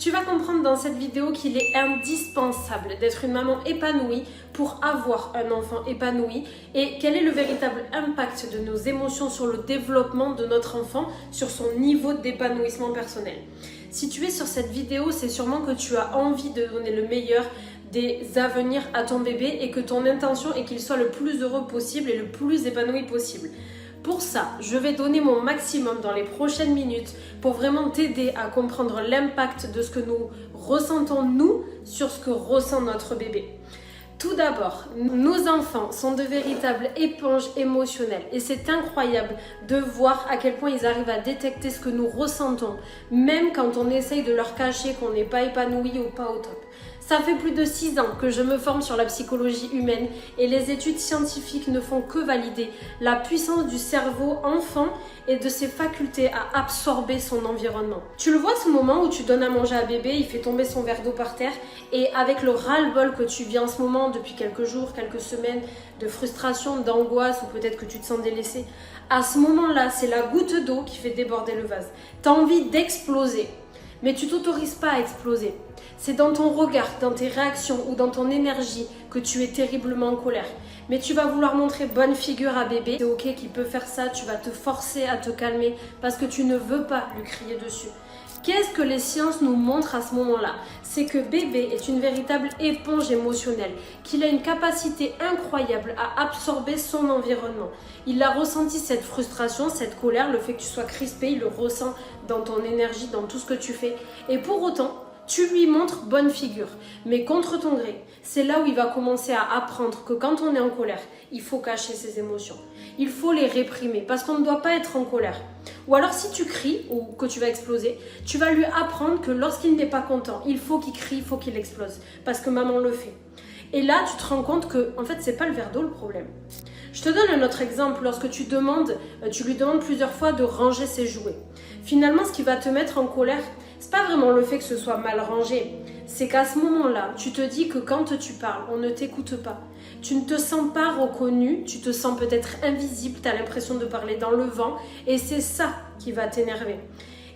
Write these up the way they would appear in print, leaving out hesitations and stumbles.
Tu vas comprendre dans cette vidéo qu'il est indispensable d'être une maman épanouie pour avoir un enfant épanoui et quel est le véritable impact de nos émotions sur le développement de notre enfant, sur son niveau d'épanouissement personnel. Si tu es sur cette vidéo, c'est sûrement que tu as envie de donner le meilleur des avenirs à ton bébé et que ton intention est qu'il soit le plus heureux possible et le plus épanoui possible. Pour ça, je vais donner mon maximum dans les prochaines minutes pour vraiment t'aider à comprendre l'impact de ce que nous ressentons nous sur ce que ressent notre bébé. Tout d'abord, nos enfants sont de véritables éponges émotionnelles et c'est incroyable de voir à quel point ils arrivent à détecter ce que nous ressentons, même quand on essaye de leur cacher qu'on n'est pas épanoui ou pas au top. Ça fait plus de 6 ans que je me forme sur la psychologie humaine et les études scientifiques ne font que valider la puissance du cerveau enfant et de ses facultés à absorber son environnement. Tu le vois ce moment où tu donnes à manger à bébé, il fait tomber son verre d'eau par terre et avec le ras-le-bol que tu vis en ce moment depuis quelques jours, quelques semaines de frustration, d'angoisse ou peut-être que tu te sens délaissé, à ce moment-là, c'est la goutte d'eau qui fait déborder le vase. Tu as envie d'exploser, mais tu t'autorises pas à exploser. C'est dans ton regard, dans tes réactions ou dans ton énergie que tu es terriblement en colère. Mais tu vas vouloir montrer bonne figure à bébé. C'est ok qu'il peut faire ça, tu vas te forcer à te calmer parce que tu ne veux pas lui crier dessus. Qu'est-ce que les sciences nous montrent à ce moment-là? C'est que bébé est une véritable éponge émotionnelle, qu'il a une capacité incroyable à absorber son environnement. Il a ressenti cette frustration, cette colère, le fait que tu sois crispé, il le ressent dans ton énergie, dans tout ce que tu fais. Et pour autant, tu lui montres bonne figure, mais contre ton gré. C'est là où il va commencer à apprendre que quand on est en colère, il faut cacher ses émotions. Il faut les réprimer parce qu'on ne doit pas être en colère. Ou alors si tu cries ou que tu vas exploser, tu vas lui apprendre que lorsqu'il n'est pas content, il faut qu'il crie, il faut qu'il explose parce que maman le fait. Et là, tu te rends compte que en fait, c'est pas le verre d'eau le problème. Je te donne un autre exemple. Lorsque tu lui demandes plusieurs fois de ranger ses jouets. Finalement, ce qui va te mettre en colère, c'est pas vraiment le fait que ce soit mal rangé. C'est qu'à ce moment-là, tu te dis que quand tu parles, on ne t'écoute pas. Tu ne te sens pas reconnu, tu te sens peut-être invisible, tu as l'impression de parler dans le vent et c'est ça qui va t'énerver.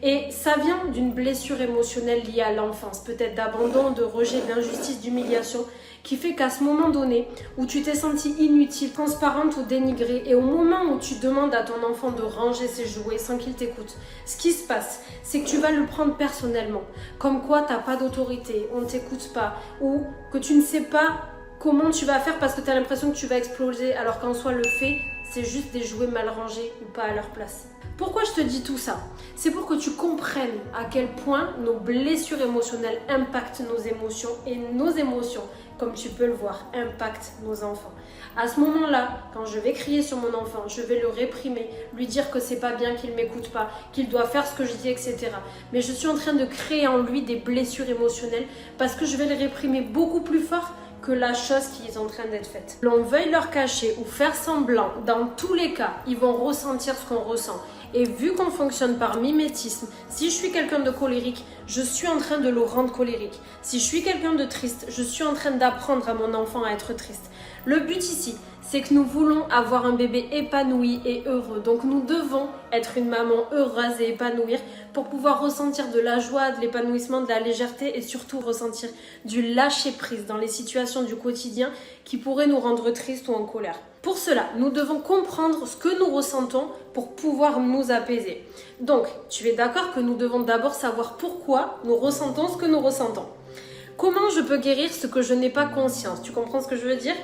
Et ça vient d'une blessure émotionnelle liée à l'enfance, peut-être d'abandon, de rejet, d'injustice, d'humiliation, qui fait qu'à ce moment donné, où tu t'es sentie inutile, transparente ou dénigrée, et au moment où tu demandes à ton enfant de ranger ses jouets sans qu'il t'écoute, ce qui se passe, c'est que tu vas le prendre personnellement, comme quoi tu n'as pas d'autorité, on ne t'écoute pas, ou que tu ne sais pas comment tu vas faire parce que tu as l'impression que tu vas exploser, alors qu'en soi le fait, c'est juste des jouets mal rangés ou pas à leur place. Pourquoi je te dis tout ça? C'est pour que tu comprennes à quel point nos blessures émotionnelles impactent nos émotions et nos émotions, comme tu peux le voir, impactent nos enfants. À ce moment-là, quand je vais crier sur mon enfant, je vais le réprimer, lui dire que c'est pas bien, qu'il m'écoute pas, qu'il doit faire ce que je dis, etc. Mais je suis en train de créer en lui des blessures émotionnelles parce que je vais les réprimer beaucoup plus fort que la chose qui est en train d'être faite. L'on veuille leur cacher ou faire semblant, dans tous les cas, ils vont ressentir ce qu'on ressent. Et vu qu'on fonctionne par mimétisme, si je suis quelqu'un de colérique, je suis en train de le rendre colérique. Si je suis quelqu'un de triste, je suis en train d'apprendre à mon enfant à être triste. Le but ici, c'est que nous voulons avoir un bébé épanoui et heureux. Donc nous devons être une maman heureuse et épanouir pour pouvoir ressentir de la joie, de l'épanouissement, de la légèreté et surtout ressentir du lâcher-prise dans les situations du quotidien qui pourraient nous rendre tristes ou en colère. Pour cela, nous devons comprendre ce que nous ressentons pour pouvoir nous apaiser. Donc, tu es d'accord que nous devons d'abord savoir pourquoi nous ressentons ce que nous ressentons. Comment je peux guérir ce que je n'ai pas conscience? Tu comprends ce que je veux dire?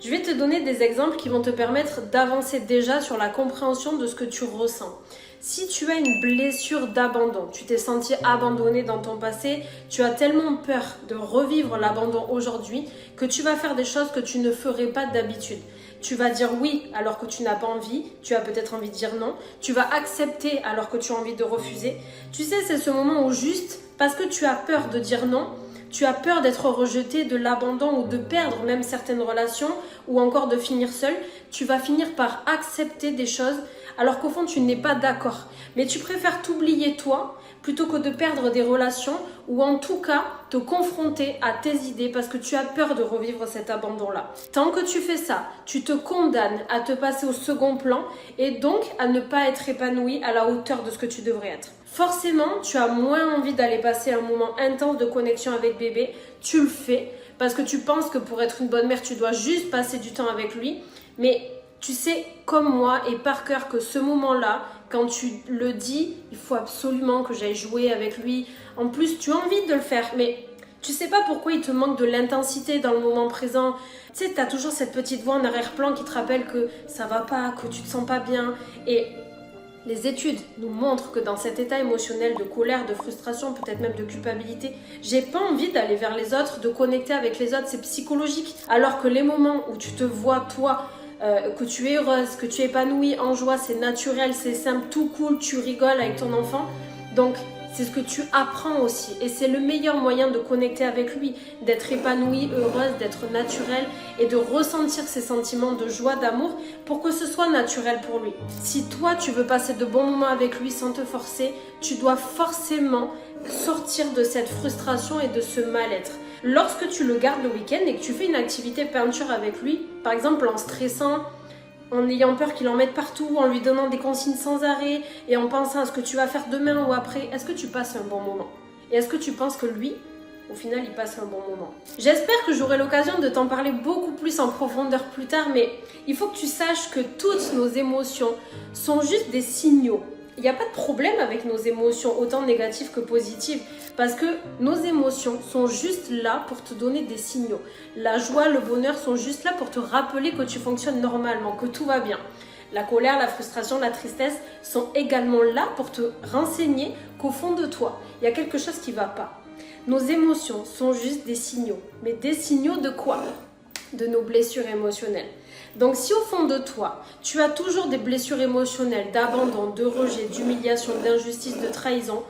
Je vais te donner des exemples qui vont te permettre d'avancer déjà sur la compréhension de ce que tu ressens. Si tu as une blessure d'abandon, tu t'es senti abandonné dans ton passé, tu as tellement peur de revivre l'abandon aujourd'hui que tu vas faire des choses que tu ne ferais pas d'habitude. Tu vas dire oui alors que tu n'as pas envie, tu as peut-être envie de dire non, tu vas accepter alors que tu as envie de refuser. Tu sais, c'est ce moment où juste parce que tu as peur de dire non, tu as peur d'être rejeté, de l'abandon ou de perdre même certaines relations ou encore de finir seul, tu vas finir par accepter des choses alors qu'au fond tu n'es pas d'accord. Mais tu préfères t'oublier toi plutôt que de perdre des relations ou en tout cas te confronter à tes idées parce que tu as peur de revivre cet abandon-là. Tant que tu fais ça, tu te condamnes à te passer au second plan et donc à ne pas être épanoui à la hauteur de ce que tu devrais être. forcément, tu as moins envie d'aller passer un moment intense de connexion avec bébé. Tu le fais parce que tu penses que pour être une bonne mère, tu dois juste passer du temps avec lui. Mais tu sais, comme moi et par cœur, que ce moment-là, quand tu le dis, il faut absolument que j'aille jouer avec lui. En plus, tu as envie de le faire, mais tu sais pas pourquoi il te manque de l'intensité dans le moment présent. Tu sais, tu as toujours cette petite voix en arrière-plan qui te rappelle que ça va pas, que tu te sens pas bien. Et les études nous montrent que dans cet état émotionnel de colère, de frustration, peut-être même de culpabilité, j'ai pas envie d'aller vers les autres, de connecter avec les autres, c'est psychologique. Alors que les moments où tu te vois, toi, que tu es heureuse, que tu es épanouie, en joie, c'est naturel, c'est simple, tout cool, tu rigoles avec ton enfant. Donc, c'est ce que tu apprends aussi. Et c'est le meilleur moyen de connecter avec lui, d'être épanouie, heureuse, d'être naturelle et de ressentir ces sentiments de joie, d'amour pour que ce soit naturel pour lui. Si toi, tu veux passer de bons moments avec lui sans te forcer, tu dois forcément sortir de cette frustration et de ce mal-être. Lorsque tu le gardes le week-end et que tu fais une activité peinture avec lui, par exemple en stressant, en ayant peur qu'il en mette partout, en lui donnant des consignes sans arrêt et en pensant à ce que tu vas faire demain ou après, est-ce que tu passes un bon moment? Et est-ce que tu penses que lui, au final, il passe un bon moment? J'espère que j'aurai l'occasion de t'en parler beaucoup plus en profondeur plus tard, mais il faut que tu saches que toutes nos émotions sont juste des signaux. Il n'y a pas de problème avec nos émotions, autant négatives que positives, parce que nos émotions sont juste là pour te donner des signaux. La joie, le bonheur sont juste là pour te rappeler que tu fonctionnes normalement, que tout va bien. La colère, la frustration, la tristesse sont également là pour te renseigner qu'au fond de toi, il y a quelque chose qui ne va pas. Nos émotions sont juste des signaux. Mais des signaux de quoi? De nos blessures émotionnelles. Donc si au fond de toi, tu as toujours des blessures émotionnelles d'abandon, de rejet, d'humiliation, d'injustice, de trahison,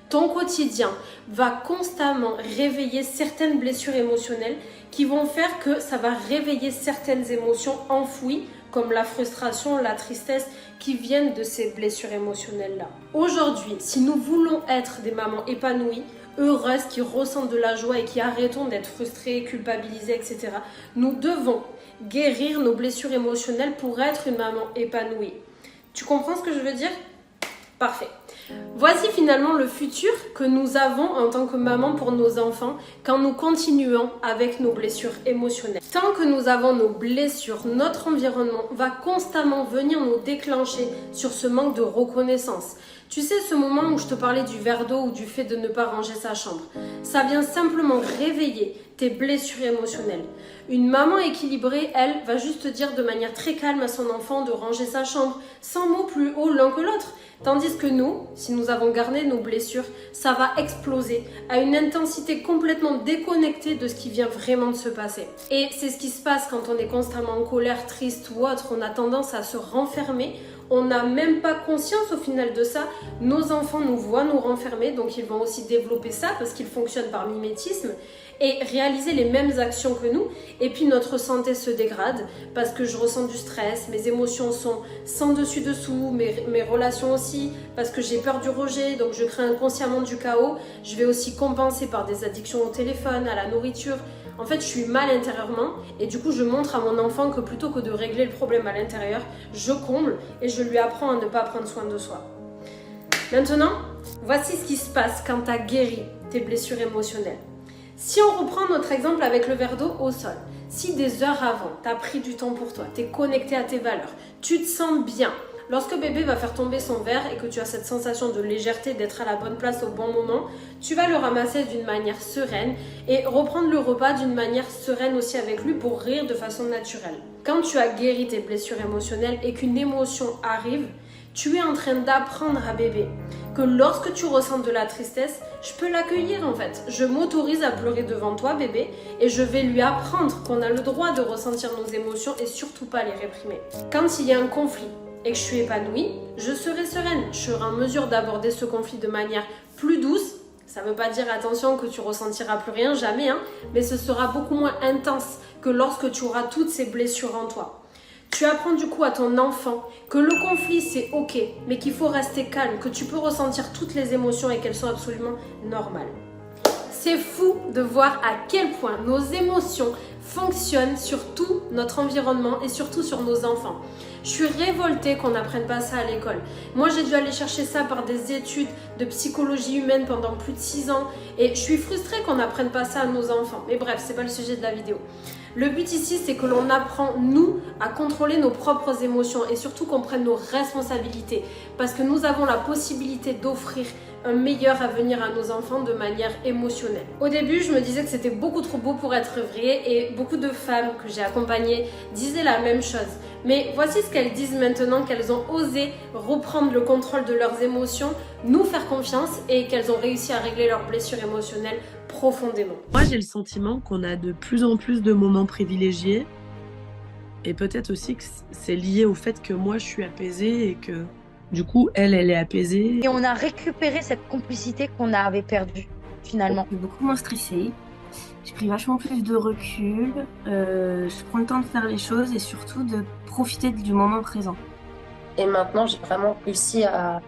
ton quotidien va constamment réveiller certaines blessures émotionnelles qui vont faire que ça va réveiller certaines émotions enfouies comme la frustration, la tristesse qui viennent de ces blessures émotionnelles-là. Aujourd'hui, si nous voulons être des mamans épanouies, heureuses, qui ressentent de la joie et qui arrêtons d'être frustrées, culpabilisées, etc., nous devons guérir nos blessures émotionnelles pour être une maman épanouie. Tu comprends ce que je veux dire? Parfait. Voici finalement le futur que nous avons en tant que maman pour nos enfants quand nous continuons avec nos blessures émotionnelles. Tant que nous avons nos blessures, notre environnement va constamment venir nous déclencher sur ce manque de reconnaissance. Tu sais, ce moment où je te parlais du verre d'eau ou du fait de ne pas ranger sa chambre, ça vient simplement réveiller tes blessures émotionnelles. Une maman équilibrée, elle, va juste dire de manière très calme à son enfant de ranger sa chambre, sans mots plus haut l'un que l'autre. Tandis que nous, si nous avons gardé nos blessures, ça va exploser à une intensité complètement déconnectée de ce qui vient vraiment de se passer. Et c'est ce qui se passe quand on est constamment en colère, triste ou autre, on a tendance à se renfermer. On n'a même pas conscience au final de ça. Nos enfants nous voient nous renfermer, donc ils vont aussi développer ça parce qu'ils fonctionnent par mimétisme et réaliser les mêmes actions que nous. Et puis notre santé se dégrade parce que je ressens du stress, mes émotions sont sans dessus-dessous, mes relations aussi, parce que j'ai peur du rejet, donc je crée inconsciemment du chaos. Je vais aussi compenser par des addictions au téléphone, à la nourriture. En fait, je suis mal intérieurement et du coup, je montre à mon enfant que plutôt que de régler le problème à l'intérieur, je comble et je lui apprends à ne pas prendre soin de soi. Maintenant, voici ce qui se passe quand tu as guéri tes blessures émotionnelles. Si on reprend notre exemple avec le verre d'eau au sol, si des heures avant, tu as pris du temps pour toi, tu es connecté à tes valeurs, tu te sens bien, lorsque bébé va faire tomber son verre et que tu as cette sensation de légèreté, d'être à la bonne place au bon moment, tu vas le ramasser d'une manière sereine et reprendre le repas d'une manière sereine aussi avec lui pour rire de façon naturelle. Quand tu as guéri tes blessures émotionnelles et qu'une émotion arrive, tu es en train d'apprendre à bébé que lorsque tu ressens de la tristesse, je peux l'accueillir en fait. Je m'autorise à pleurer devant toi bébé et je vais lui apprendre qu'on a le droit de ressentir nos émotions et surtout pas les réprimer. Quand il y a un conflit et que je suis épanouie, je serai sereine. Je serai en mesure d'aborder ce conflit de manière plus douce. Ça ne veut pas dire attention que tu ressentiras plus rien, jamais, mais ce sera beaucoup moins intense que lorsque tu auras toutes ces blessures en toi. Tu apprends du coup à ton enfant que le conflit c'est ok, mais qu'il faut rester calme, que tu peux ressentir toutes les émotions et qu'elles sont absolument normales. C'est fou de voir à quel point nos émotions fonctionnent sur tout notre environnement et surtout sur nos enfants. Je suis révoltée qu'on n'apprenne pas ça à l'école. Moi, j'ai dû aller chercher ça par des études de psychologie humaine pendant plus de 6 ans et je suis frustrée qu'on n'apprenne pas ça à nos enfants. Mais bref, c'est pas le sujet de la vidéo. Le but ici, c'est que l'on apprend, nous, à contrôler nos propres émotions et surtout qu'on prenne nos responsabilités parce que nous avons la possibilité d'offrir un meilleur avenir à nos enfants de manière émotionnelle. Au début, je me disais que c'était beaucoup trop beau pour être vrai et beaucoup de femmes que j'ai accompagnées disaient la même chose. Mais voici ce qu'elles disent maintenant qu'elles ont osé reprendre le contrôle de leurs émotions, nous faire confiance et qu'elles ont réussi à régler leurs blessures émotionnelles profondément. Moi, j'ai le sentiment qu'on a de plus en plus de moments privilégiés et peut-être aussi que c'est lié au fait que moi, je suis apaisée et que du coup, elle est apaisée. Et on a récupéré cette complicité qu'on avait perdue, finalement. Je suis beaucoup moins stressée. J'ai pris vachement plus de recul. Je prends le temps de faire les choses et surtout de profiter du moment présent. Et maintenant, j'ai vraiment réussi à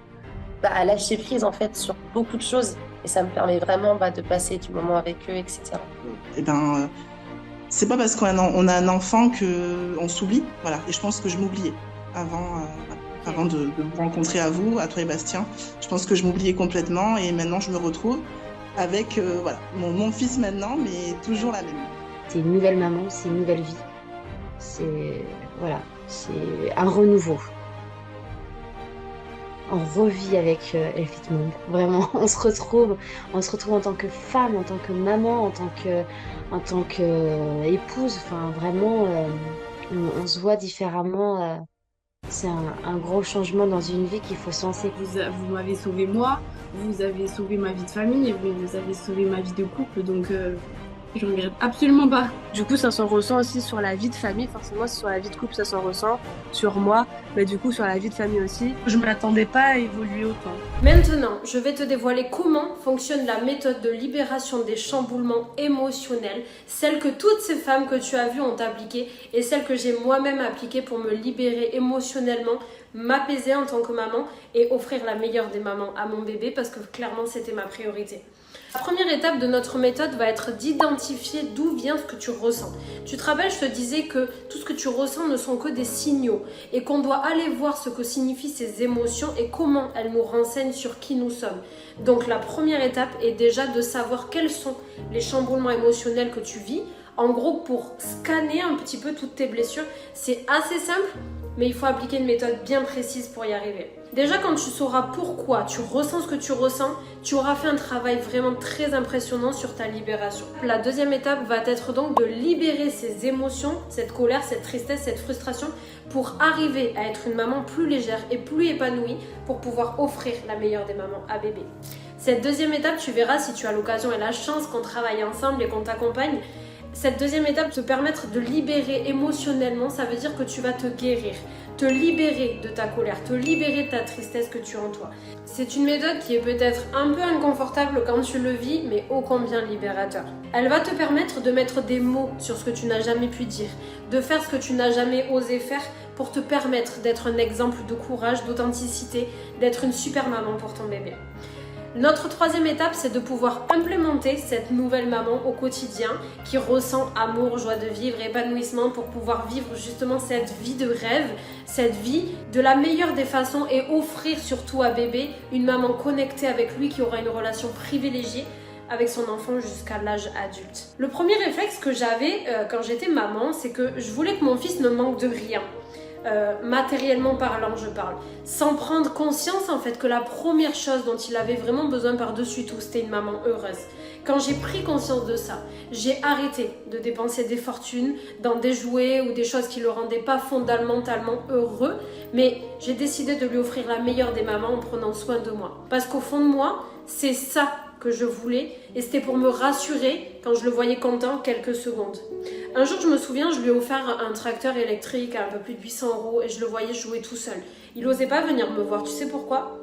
lâcher prise en fait sur beaucoup de choses. Et ça me permet vraiment de passer du moment avec eux, etc. C'est pas parce qu'on a un enfant qu'on s'oublie. Voilà. Et je pense que je m'oubliais avant de vous rencontrer à vous, à toi et Bastien. Je pense que je m'oubliais complètement et maintenant je me retrouve avec mon fils maintenant, mais toujours la même. C'est une nouvelle maman, c'est une nouvelle vie. C'est un renouveau. On revit avec Elfit Monde. Vraiment, on se retrouve en tant que femme, en tant que maman, en tant que épouse. Enfin, vraiment, on se voit différemment. C'est un gros changement dans une vie qu'il faut se lancer. Vous m'avez sauvé moi, vous avez sauvé ma vie de famille, et vous avez sauvé ma vie de couple, donc je regrette absolument pas. Du coup, ça s'en ressent aussi sur la vie de famille. Forcément, sur la vie de couple, ça s'en ressent. Sur moi, mais du coup, sur la vie de famille aussi. Je ne m'attendais pas à évoluer autant. Maintenant, je vais te dévoiler comment fonctionne la méthode de libération des chamboulements émotionnels, celle que toutes ces femmes que tu as vues ont appliquée et celle que j'ai moi-même appliquée pour me libérer émotionnellement, m'apaiser en tant que maman et offrir la meilleure des mamans à mon bébé parce que clairement, c'était ma priorité. La première étape de notre méthode va être d'identifier d'où vient ce que tu ressens. Tu te rappelles, je te disais que tout ce que tu ressens ne sont que des signaux et qu'on doit aller voir ce que signifient ces émotions et comment elles nous renseignent sur qui nous sommes. Donc la première étape est déjà de savoir quels sont les chamboulements émotionnels que tu vis. En gros, pour scanner un petit peu toutes tes blessures, c'est assez simple, mais il faut appliquer une méthode bien précise pour y arriver. Déjà, quand tu sauras pourquoi tu ressens ce que tu ressens, tu auras fait un travail vraiment très impressionnant sur ta libération. La deuxième étape va être donc de libérer ces émotions, cette colère, cette tristesse, cette frustration, pour arriver à être une maman plus légère et plus épanouie pour pouvoir offrir la meilleure des mamans à bébé. Cette deuxième étape, tu verras si tu as l'occasion et la chance qu'on travaille ensemble et qu'on t'accompagne. Cette deuxième étape, te permettre de libérer émotionnellement, ça veut dire que tu vas te guérir, te libérer de ta colère, te libérer de ta tristesse que tu as en toi. C'est une méthode qui est peut-être un peu inconfortable quand tu le vis, mais ô combien libérateur. Elle va te permettre de mettre des mots sur ce que tu n'as jamais pu dire, de faire ce que tu n'as jamais osé faire pour te permettre d'être un exemple de courage, d'authenticité, d'être une super maman pour ton bébé. Notre troisième étape, c'est de pouvoir implémenter cette nouvelle maman au quotidien qui ressent amour, joie de vivre, épanouissement pour pouvoir vivre justement cette vie de rêve, cette vie de la meilleure des façons et offrir surtout à bébé une maman connectée avec lui qui aura une relation privilégiée avec son enfant jusqu'à l'âge adulte. Le premier réflexe que j'avais quand j'étais maman, c'est que je voulais que mon fils ne manque de rien. Matériellement parlant, je parle, sans prendre conscience en fait que la première chose dont il avait vraiment besoin par-dessus tout, c'était une maman heureuse. Quand j'ai pris conscience de ça, j'ai arrêté de dépenser des fortunes dans des jouets ou des choses qui le rendaient pas fondamentalement heureux, mais j'ai décidé de lui offrir la meilleure des mamans en prenant soin de moi. Parce qu'au fond de moi, c'est ça que je voulais et c'était pour me rassurer quand je le voyais content quelques secondes. Un jour, je me souviens, je lui ai offert un tracteur électrique à un peu plus de 800 € et je le voyais jouer tout seul. Il n'osait pas venir me voir, tu sais pourquoi ?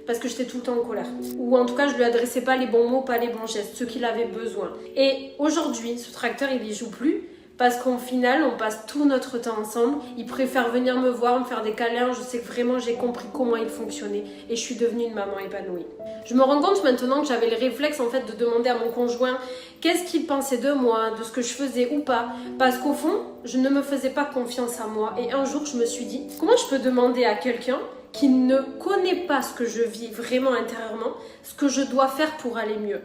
Parce que j'étais tout le temps en colère. Ou en tout cas, je lui adressais pas les bons mots, pas les bons gestes, ce qu'il avait besoin. Et aujourd'hui, ce tracteur, il y joue plus parce qu'au final, on passe tout notre temps ensemble. Il préfère venir me voir, me faire des câlins. Je sais que vraiment, j'ai compris comment il fonctionnait et je suis devenue une maman épanouie. Je me rends compte maintenant que j'avais le réflexe en fait de demander à mon conjoint qu'est-ce qu'il pensait de moi, de ce que je faisais ou pas, parce qu'au fond, je ne me faisais pas confiance à moi. Et un jour, je me suis dit, comment je peux demander à quelqu'un qui ne connaît pas ce que je vis vraiment intérieurement, ce que je dois faire pour aller mieux.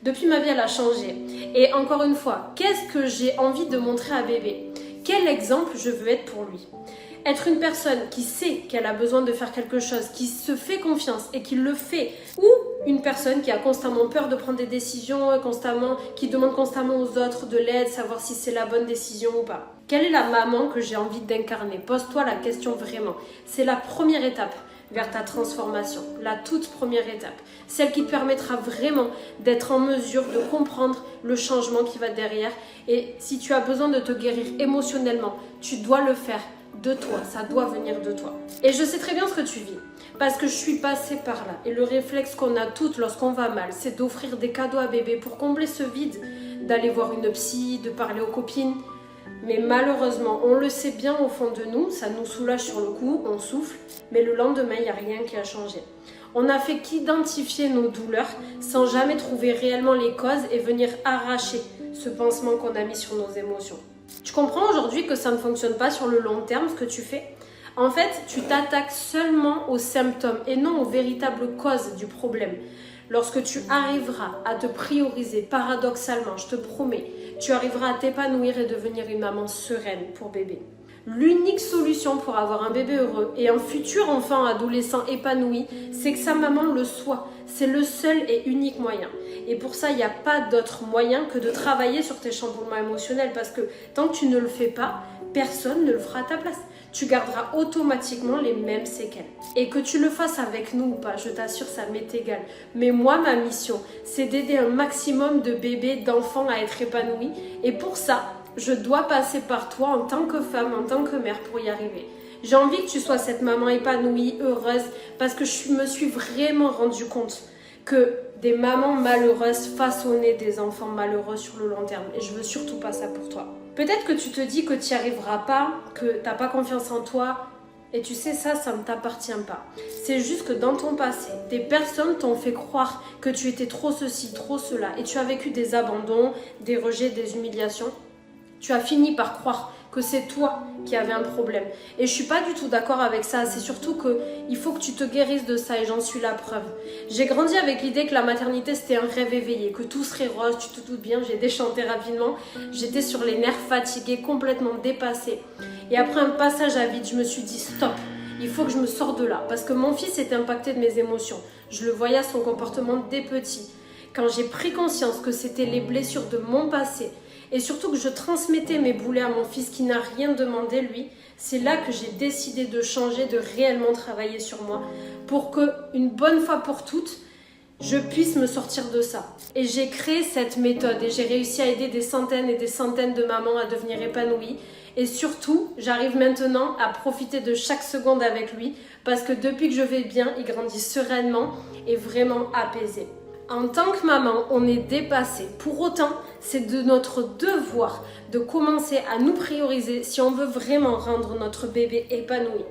Depuis, ma vie, elle a changé. Et encore une fois, qu'est-ce que j'ai envie de montrer à bébé? Quel exemple je veux être pour lui? Être une personne qui sait qu'elle a besoin de faire quelque chose, qui se fait confiance et qui le fait, ou une personne qui a constamment peur de prendre des décisions, qui demande constamment aux autres de l'aide, savoir si c'est la bonne décision ou pas. Quelle est la maman que j'ai envie d'incarner? Pose-toi la question vraiment. C'est la première étape vers ta transformation, la toute première étape. Celle qui te permettra vraiment d'être en mesure de comprendre le changement qui va derrière. Et si tu as besoin de te guérir émotionnellement, tu dois le faire de toi, ça doit venir de toi. Et je sais très bien ce que tu vis, parce que je suis passée par là. Et le réflexe qu'on a toutes lorsqu'on va mal, c'est d'offrir des cadeaux à bébé pour combler ce vide, d'aller voir une psy, de parler aux copines. Mais malheureusement, on le sait bien au fond de nous, ça nous soulage sur le coup, on souffle, mais le lendemain, il n'y a rien qui a changé. On n'a fait qu'identifier nos douleurs sans jamais trouver réellement les causes et venir arracher ce pansement qu'on a mis sur nos émotions. Tu comprends aujourd'hui que ça ne fonctionne pas sur le long terme ce que tu fais? En fait, tu t'attaques seulement aux symptômes et non aux véritables causes du problème. Lorsque tu arriveras à te prioriser paradoxalement, je te promets, tu arriveras à t'épanouir et devenir une maman sereine pour bébé. L'unique solution pour avoir un bébé heureux et un futur enfant adolescent épanoui, c'est que sa maman le soit. C'est le seul et unique moyen. Et pour ça, il n'y a pas d'autre moyen que de travailler sur tes chamboulements émotionnels parce que tant que tu ne le fais pas, personne ne le fera à ta place. Tu garderas automatiquement les mêmes séquelles. Et que tu le fasses avec nous ou pas, je t'assure, ça m'est égal. Mais moi, ma mission, c'est d'aider un maximum de bébés, d'enfants à être épanouis. Et pour ça, je dois passer par toi en tant que femme, en tant que mère pour y arriver. J'ai envie que tu sois cette maman épanouie, heureuse, parce que je me suis vraiment rendu compte que des mamans malheureuses façonnaient des enfants malheureux sur le long terme. Et je veux surtout pas ça pour toi. Peut-être que tu te dis que tu n'y arriveras pas, que tu n'as pas confiance en toi. Et tu sais, ça ne t'appartient pas. C'est juste que dans ton passé, des personnes t'ont fait croire que tu étais trop ceci, trop cela. Et tu as vécu des abandons, des rejets, des humiliations. Tu as fini par croire que c'est toi qui avais un problème. Et je suis pas du tout d'accord avec ça. C'est surtout qu'il faut que tu te guérisses de ça et j'en suis la preuve. J'ai grandi avec l'idée que la maternité c'était un rêve éveillé, que tout serait rose, tu te doutes bien, j'ai déchanté rapidement. J'étais sur les nerfs, fatiguée, complètement dépassée. Et après un passage à vide, je me suis dit stop, il faut que je me sorte de là. Parce que mon fils était impacté de mes émotions. Je le voyais à son comportement dès petit. Quand j'ai pris conscience que c'était les blessures de mon passé, et surtout que je transmettais mes boulets à mon fils qui n'a rien demandé lui, c'est là que j'ai décidé de changer, de réellement travailler sur moi pour que, une bonne fois pour toutes, je puisse me sortir de ça. Et j'ai créé cette méthode et j'ai réussi à aider des centaines et des centaines de mamans à devenir épanouies. Et surtout, j'arrive maintenant à profiter de chaque seconde avec lui parce que depuis que je vais bien, il grandit sereinement et vraiment apaisé. En tant que maman, on est dépassé. Pour autant, c'est de notre devoir de commencer à nous prioriser si on veut vraiment rendre notre bébé épanoui.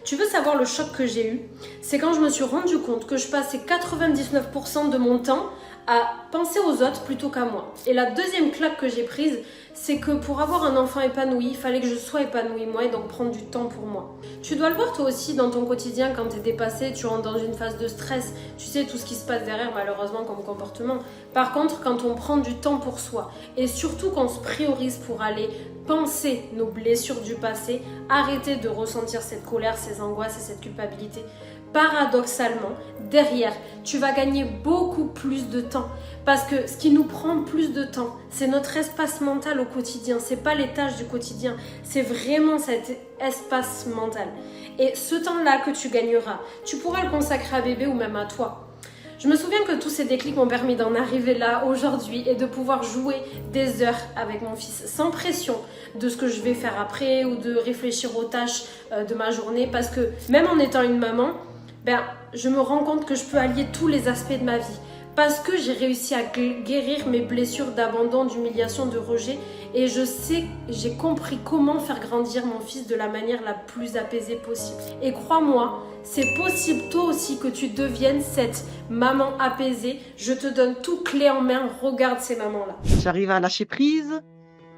Tu veux savoir le choc que j'ai eu? C'est quand je me suis rendu compte que je passais 99% de mon temps à penser aux autres plutôt qu'à moi. Et la deuxième claque que j'ai prise, c'est que pour avoir un enfant épanoui, il fallait que je sois épanouie moi et donc prendre du temps pour moi. Tu dois le voir toi aussi dans ton quotidien quand tu es dépassé, tu rentres dans une phase de stress, tu sais tout ce qui se passe derrière malheureusement comme comportement. Par contre, quand on prend du temps pour soi et surtout qu'on se priorise pour aller penser nos blessures du passé, arrêter de ressentir cette colère, ces angoisses et cette culpabilité, paradoxalement, derrière, tu vas gagner beaucoup plus de temps. Parce que ce qui nous prend plus de temps, c'est notre espace mental au quotidien. C'est pas les tâches du quotidien, c'est vraiment cet espace mental. Et ce temps-là que tu gagneras, tu pourras le consacrer à bébé ou même à toi. Je me souviens que tous ces déclics m'ont permis d'en arriver là aujourd'hui et de pouvoir jouer des heures avec mon fils sans pression de ce que je vais faire après ou de réfléchir aux tâches de ma journée. Parce que même en étant une maman, je me rends compte que je peux allier tous les aspects de ma vie. parce que j'ai réussi à guérir mes blessures d'abandon, d'humiliation, de rejet et j'ai compris comment faire grandir mon fils de la manière la plus apaisée possible. Et crois-moi, c'est possible toi aussi que tu deviennes cette maman apaisée. Je te donne tout clé en main, regarde ces mamans-là. J'arrive à lâcher prise,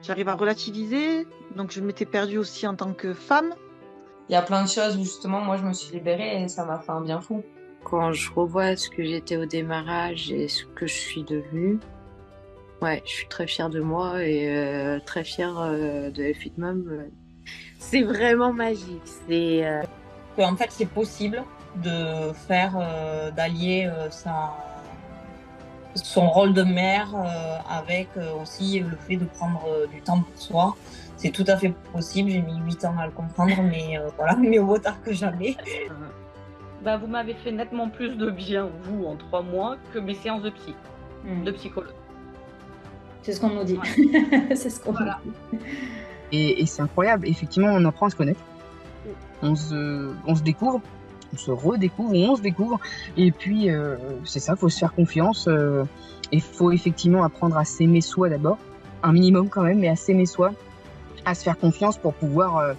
j'arrive à relativiser, donc je m'étais perdue aussi en tant que femme. Il y a plein de choses où justement moi je me suis libérée et ça m'a fait un bien fou. Quand je revois ce que j'étais au démarrage et ce que je suis devenue, ouais, je suis très fière de moi et très fière de Elfit Mom. C'est vraiment magique. En fait, c'est possible de faire, d'allier son rôle de mère avec aussi le fait de prendre du temps pour soi. C'est tout à fait possible. J'ai mis 8 ans à le comprendre, mais voilà, mieux vaut tard que jamais. Vous m'avez fait nettement plus de bien, vous, en 3 mois, que mes séances de psychologue. C'est ce qu'on nous dit. C'est ce qu'on nous dit. Et c'est incroyable. Effectivement, on apprend à se connaître. On se découvre, on se redécouvre, on se découvre. Et puis, c'est ça, il faut se faire confiance. Il faut effectivement apprendre à s'aimer soi d'abord. Un minimum quand même, mais à s'aimer soi. À se faire confiance pour pouvoir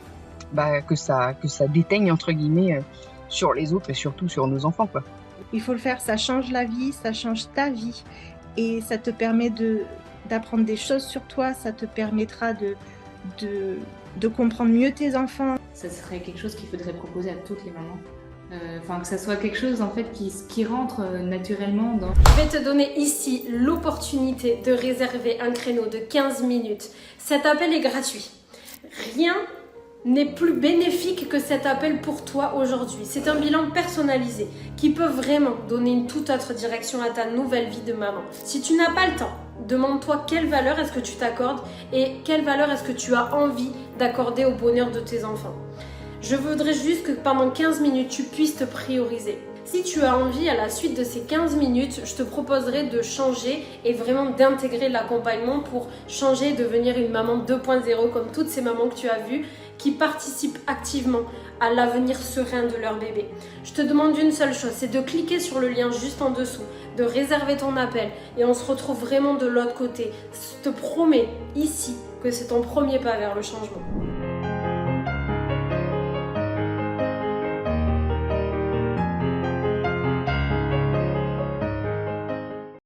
que ça déteigne, entre guillemets, sur les autres et surtout sur nos enfants, quoi. Il faut le faire, ça change la vie, ça change ta vie. Et ça te permet d'apprendre des choses sur toi, ça te permettra de comprendre mieux tes enfants. Ça serait quelque chose qu'il faudrait proposer à toutes les mamans. Que ça soit quelque chose en fait qui rentre naturellement dans... Je vais te donner ici l'opportunité de réserver un créneau de 15 minutes. Cet appel est gratuit. Rien n'est plus bénéfique que cet appel pour toi aujourd'hui. C'est un bilan personnalisé qui peut vraiment donner une toute autre direction à ta nouvelle vie de maman. Si tu n'as pas le temps, demande-toi quelle valeur est-ce que tu t'accordes et quelle valeur est-ce que tu as envie d'accorder au bonheur de tes enfants. Je voudrais juste que pendant 15 minutes, tu puisses te prioriser. Si tu as envie, à la suite de ces 15 minutes, je te proposerai de changer et vraiment d'intégrer l'accompagnement pour changer et devenir une maman 2.0 comme toutes ces mamans que tu as vues qui participent activement à l'avenir serein de leur bébé. Je te demande une seule chose, c'est de cliquer sur le lien juste en dessous, de réserver ton appel et on se retrouve vraiment de l'autre côté. Je te promets ici que c'est ton premier pas vers le changement.